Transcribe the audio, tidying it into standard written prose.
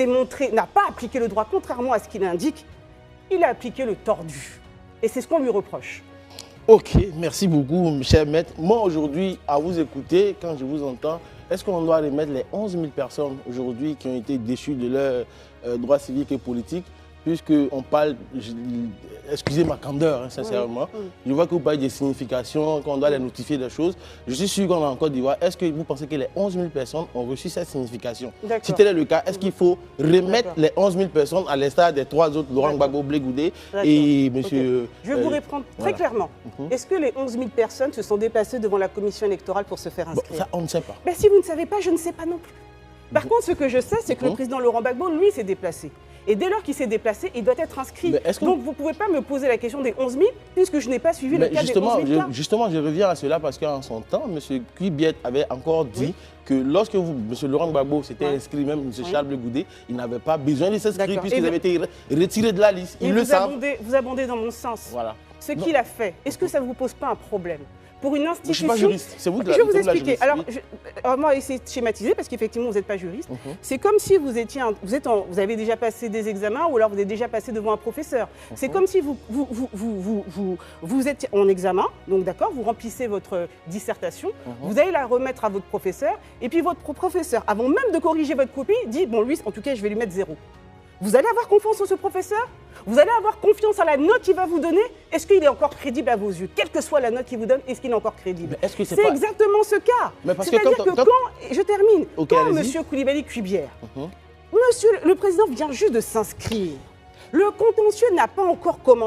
n'a pas appliqué le droit contrairement à ce qu'il indique, il a appliqué le tordu. Et c'est ce qu'on lui reproche. Ok, merci beaucoup, cher maître. Moi, aujourd'hui, à vous écouter, quand je vous entends, est-ce qu'on doit remettre les 11 000 personnes aujourd'hui qui ont été déchues de leurs droits civiques et politiques, puisqu'on parle, excusez ma candeur, hein, sincèrement, je vois que vous parlez des significations, qu'on doit les notifier des choses. Je suis sûr qu'on est en Côte d'Ivoire. Est-ce que vous pensez que les 11 000 personnes ont reçu cette signification? Si tel est le cas, est-ce qu'il faut remettre les 11 000 personnes à l'instar des trois autres, Laurent Gbagbo, Blé Goudé et monsieur... Je vais vous répondre très clairement. Est-ce que les 11 000 personnes se sont déplacées devant la commission électorale pour se faire inscrire? Ça, on ne sait pas. Ben, si vous ne savez pas, je ne sais pas non plus. Par contre, ce que je sais, c'est que le président Laurent Gbagbo, lui, s'est déplacé. Et dès lors qu'il s'est déplacé, il doit être inscrit. Donc, vous ne pouvez pas me poser la question des 11 000, puisque je n'ai pas suivi le cas des 11 000 cas. Justement, je reviens à cela parce qu'en son temps, M. Kuibiet avait encore dit que lorsque M. Laurent Gbagbo s'était inscrit, même M. Charles Blé Goudé, il n'avait pas besoin de s'inscrire puisqu'ils avaient été retirés de la liste. Ils le savent. Vous abondez dans mon sens. Voilà. Ce qu'il a fait, est-ce que ça ne vous pose pas un problème? Pour une institution... Je ne suis pas juriste, c'est vous qui Je vais vous expliquer. Alors, on va essayer de schématiser parce qu'effectivement, vous n'êtes pas juriste. C'est comme si vous avez déjà passé des examens ou alors vous êtes déjà passé devant un professeur. C'est comme si vous êtes en examen, donc d'accord, vous remplissez votre dissertation, vous allez la remettre à votre professeur et puis votre professeur, avant même de corriger votre copie, dit, bon, lui, en tout cas, je vais lui mettre 0. Vous allez avoir confiance en ce professeur? Vous allez avoir confiance à la note qu'il va vous donner? Est-ce qu'il est encore crédible à vos yeux? Quelle que soit la note qu'il vous donne, est-ce qu'il est encore crédible? C'est exactement ce cas. C'est-à-dire que quand... Je termine. Quand M. Koulibaly Kuibière, le président vient juste de s'inscrire, le contentieux n'a pas encore commencé.